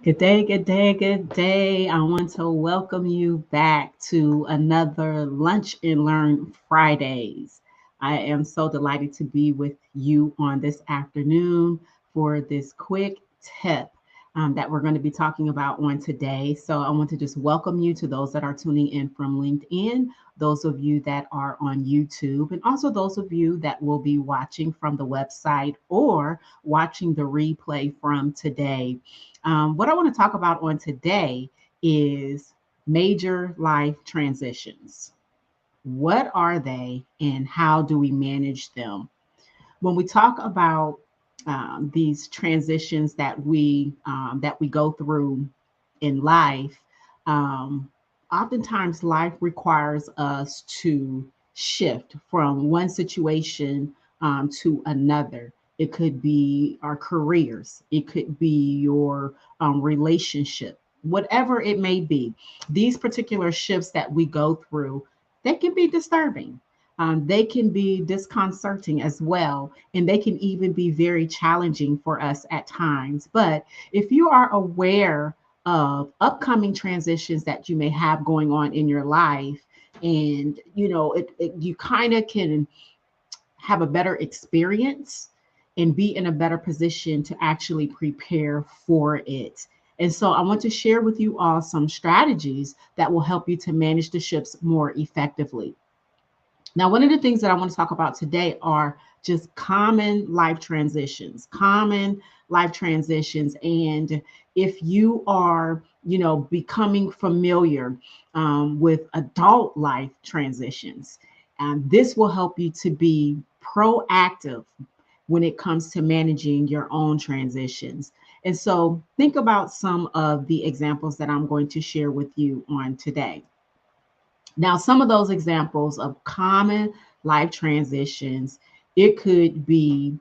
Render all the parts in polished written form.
Good day, good day, good day. I want to welcome you back to another Lunch and Learn Fridays. I am so delighted to be with you on this afternoon for this quick tip that we're going to be talking about on today. So, I want to just welcome you to those that are tuning in from LinkedIn, those of you that are on YouTube, and also those of you that will be watching from the website or watching the replay from today. What I want to talk about on today is major life transitions. What are they and how do we manage them? When we talk about these transitions that we go through in life, um, oftentimes life requires us to shift from one situation to another. It could be our careers, it could be your relationship, whatever it may be. These particular shifts that we go through, they can be disturbing. They can be disconcerting as well, and they can even be very challenging for us at times. But if you are aware of upcoming transitions that you may have going on in your life, and you kind of can have a better experience and be in a better position to actually prepare for it. And so I want to share with you all some strategies that will help you to manage the shifts more effectively. Now, one of the things that I want to talk about today are just common life transitions. And if you are, becoming familiar with adult life transitions, this will help you to be proactive when it comes to managing your own transitions. And so think about some of the examples that I'm going to share with you on today. Now, some of those examples of common life transitions, it could be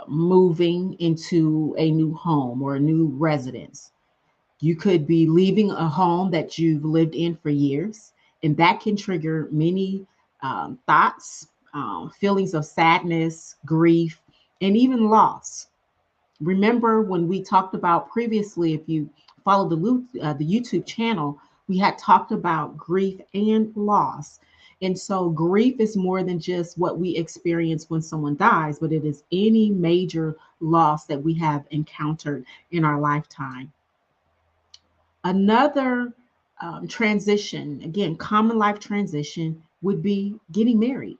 moving into a new home or a new residence. You could be leaving a home that you've lived in for years, and that can trigger many thoughts, feelings of sadness, grief, and even loss. Remember when we talked about previously, if you follow the YouTube channel, we had talked about grief and loss. And so grief is more than just what we experience when someone dies, but it is any major loss that we have encountered in our lifetime. Another transition, again, common life transition, would be getting married.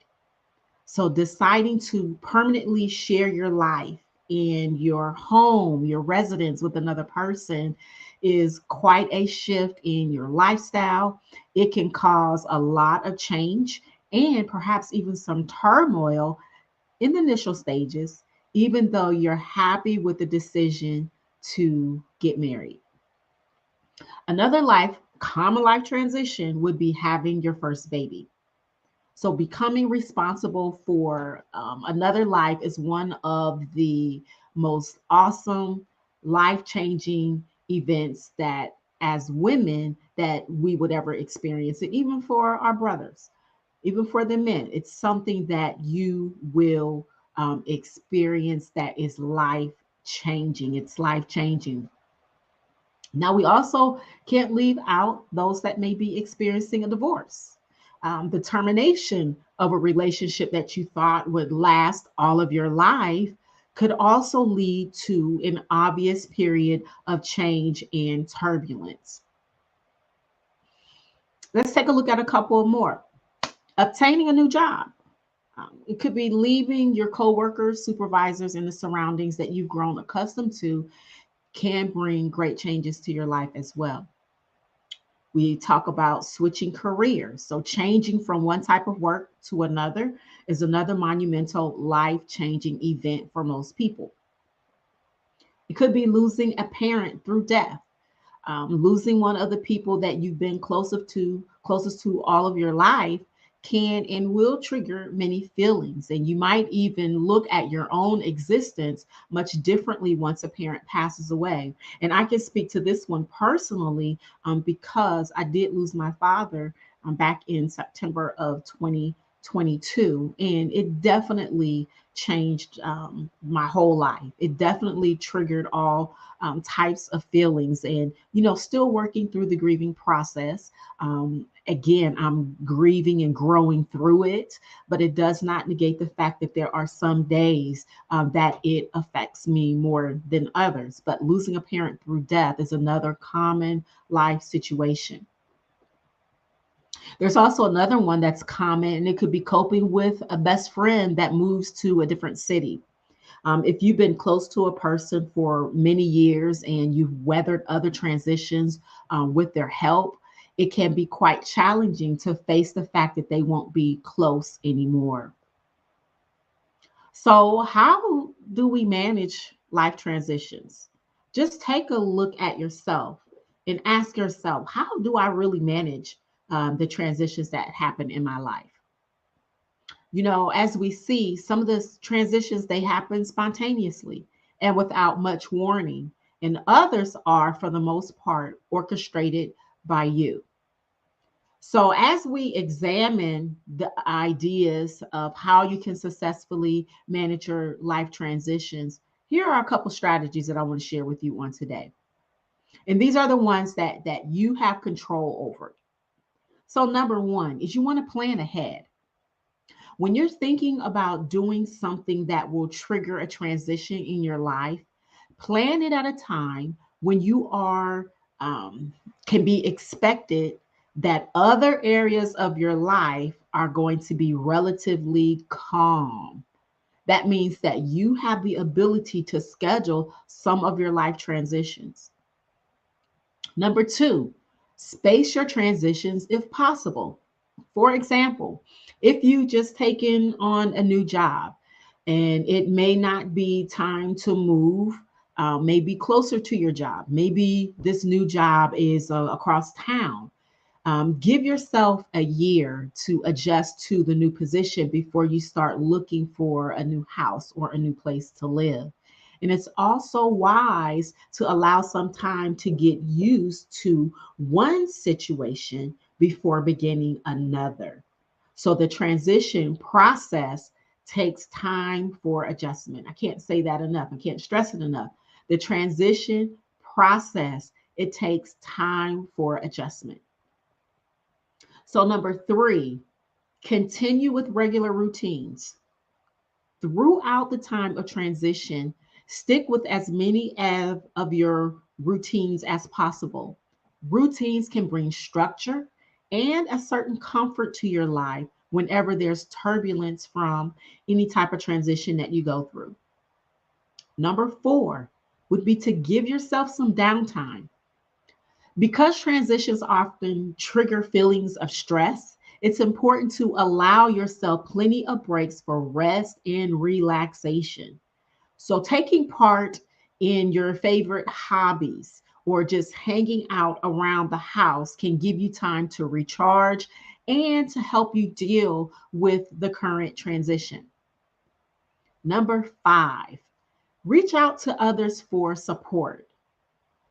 So deciding to permanently share your life in your home, your residence with another person is quite a shift in your lifestyle. It can cause a lot of change and perhaps even some turmoil in the initial stages, even though you're happy with the decision to get married. Another common life transition would be having your first baby. So, becoming responsible for another life is one of the most awesome, life changing events that, as women, that we would ever experience. And even for our brothers, even for the men, it's something that you will experience that is life changing. It's life changing. Now, we also can't leave out those that may be experiencing a divorce. The termination of a relationship that you thought would last all of your life could also lead to an obvious period of change and turbulence. Let's take a look at a couple more. Obtaining a new job. It could be leaving your coworkers, supervisors, and the surroundings that you've grown accustomed to can bring great changes to your life as well. We talk about switching careers. So, changing from one type of work to another is another monumental life changing event for most people. It could be losing a parent through death, losing one of the people that you've been closest to all of your life can and will trigger many feelings. And you might even look at your own existence much differently once a parent passes away. And I can speak to this one personally because I did lose my father back in September of 2022. And it definitely changed my whole life. It definitely triggered all types of feelings, and still working through the grieving process. Again, I'm grieving and growing through it, but it does not negate the fact that there are some days that it affects me more than others. But losing a parent through death is another common life situation. There's also another one that's common, and it could be coping with a best friend that moves to a different city. If you've been close to a person for many years and you've weathered other transitions with their help, it can be quite challenging to face the fact that they won't be close anymore. So, how do we manage life transitions? Just take a look at yourself and ask yourself, how do I really manage the transitions that happen in my life? As we see, some of the transitions they happen spontaneously and without much warning, and others are, for the most part, orchestrated by you. So, as we examine the ideas of how you can successfully manage your life transitions, here are a couple strategies that I want to share with you on today. And these are the ones that you have control over. So, number one is you want to plan ahead. When you're thinking about doing something that will trigger a transition in your life, plan it at a time when you are can be expected that other areas of your life are going to be relatively calm. That means that you have the ability to schedule some of your life transitions. Number two, space your transitions if possible. For example, if you just taken on a new job and it may not be time to move, maybe closer to your job, maybe this new job is across town. Give yourself a year to adjust to the new position before you start looking for a new house or a new place to live. And it's also wise to allow some time to get used to one situation before beginning another. So the transition process takes time for adjustment. I can't say that enough. I can't stress it enough. The transition process, it takes time for adjustment. So, number three, continue with regular routines. Throughout the time of transition, stick with as many of your routines as possible. Routines can bring structure and a certain comfort to your life whenever there's turbulence from any type of transition that you go through. Number four would be to give yourself some downtime. Because transitions often trigger feelings of stress, it's important to allow yourself plenty of breaks for rest and relaxation. So, taking part in your favorite hobbies or just hanging out around the house can give you time to recharge and to help you deal with the current transition. Number five, reach out to others for support.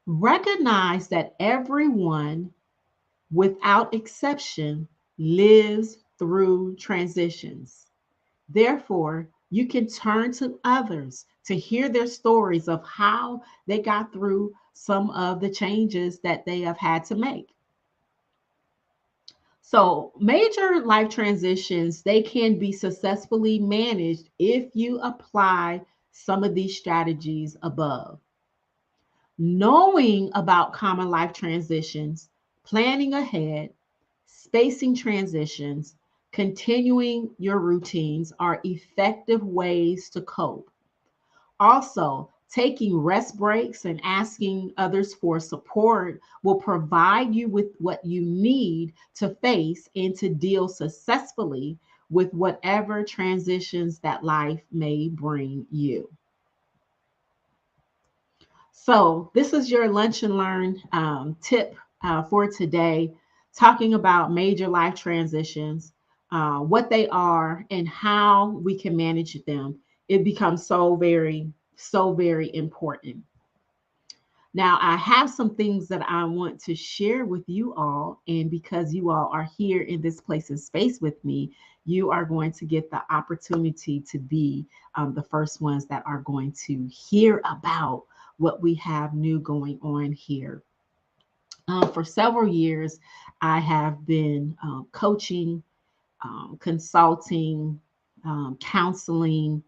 Recognize that everyone, without exception, lives through transitions. Therefore, you can turn to others to hear their stories of how they got through some of the changes that they have had to make. So, major life transitions, they can be successfully managed if you apply some of these strategies above. Knowing about common life transitions, planning ahead, spacing transitions, continuing your routines are effective ways to cope. Also, taking rest breaks and asking others for support will provide you with what you need to face and to deal successfully with whatever transitions that life may bring you. So, this is your lunch and learn tip for today, talking about major life transitions, what they are, and how we can manage them. It becomes so very important. Now, I have some things that I want to share with you all. And because you all are here in this place and space with me, you are going to get the opportunity to be the first ones that are going to hear about what we have new going on here. For several years, I have been coaching, consulting, counseling,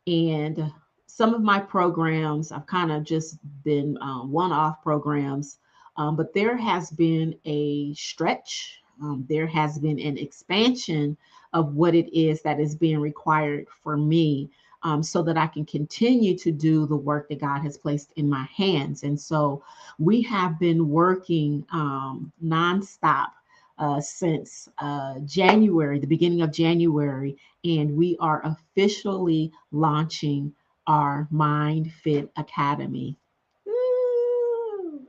and some of my programs, I've kind of just been one off programs, but there has been a stretch, there has been an expansion of what it is that is being required for me. So that I can continue to do the work that God has placed in my hands. And so we have been working nonstop since January, the beginning of January, and we are officially launching our Mind Fit Academy. Woo!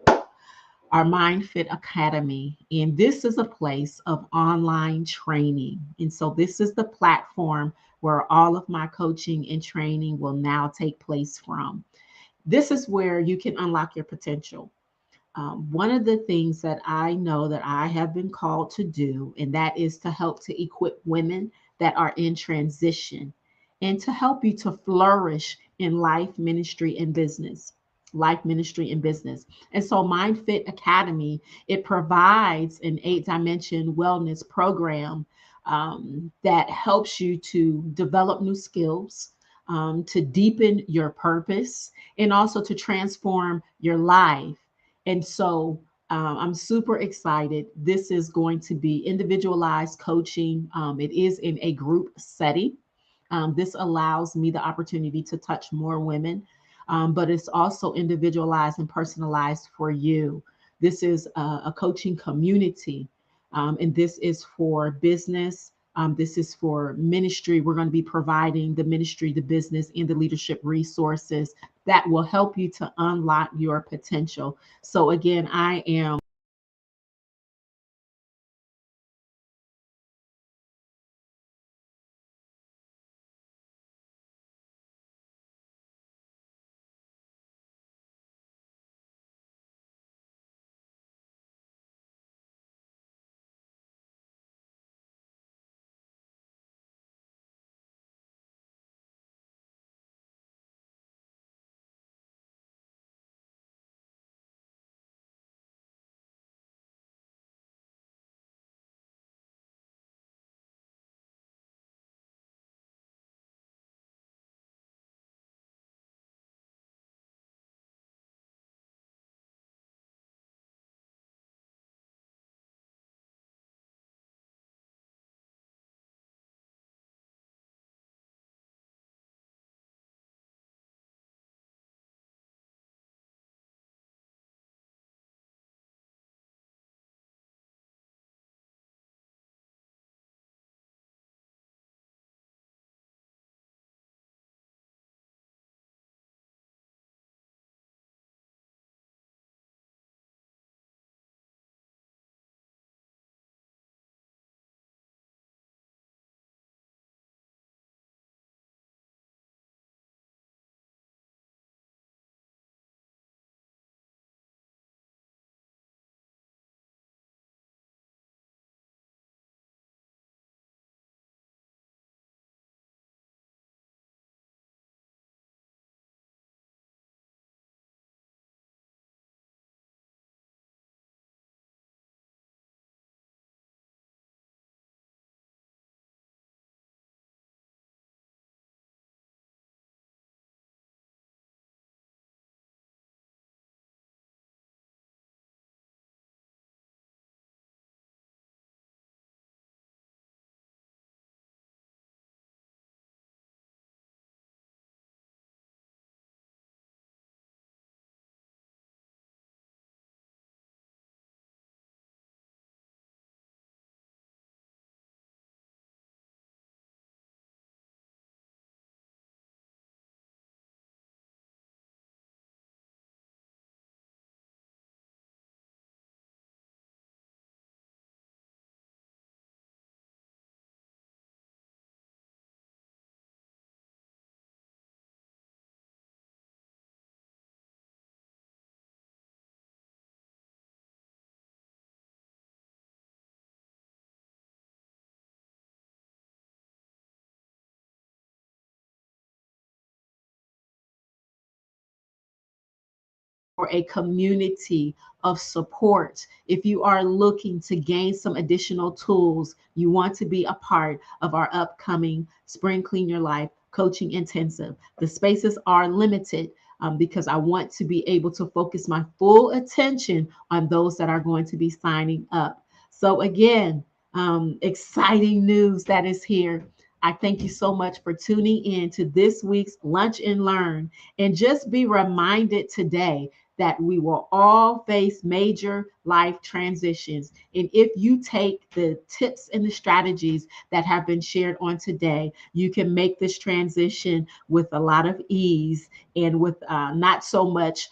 Our Mind Fit Academy. And this is a place of online training. And so this is the platform where all of my coaching and training will now take place from. This is where you can unlock your potential. One of the things that I know that I have been called to do, and that is to help to equip women that are in transition and to help you to flourish in life, ministry, and business. Life, ministry, and business. And so, MindFit Academy, it provides an 8 dimension wellness program that helps you to develop new skills, to deepen your purpose, and also to transform your life. And so I'm super excited. This is going to be individualized coaching. It is in a group setting. This allows me the opportunity to touch more women, but it's also individualized and personalized for you. This is a coaching community, and this is for business. This is for ministry. We're going to be providing the ministry, the business, and the leadership resources that will help you to unlock your potential. So, again, I am for a community of support. If you are looking to gain some additional tools, you want to be a part of our upcoming Spring Clean Your Life coaching intensive. The spaces are limited because I want to be able to focus my full attention on those that are going to be signing up. So, again, exciting news that is here. I thank you so much for tuning in to this week's Lunch and Learn. And just be reminded today that we will all face major life transitions. And if you take the tips and the strategies that have been shared on today, you can make this transition with a lot of ease and with not so much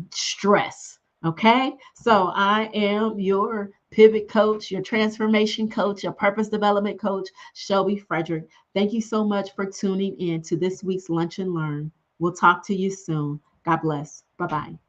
stress. Okay, so I am your pivot coach, your transformation coach, your purpose development coach, Shelby Frederick. Thank you so much for tuning in to this week's Lunch and Learn. We'll talk to you soon. God bless. Bye bye.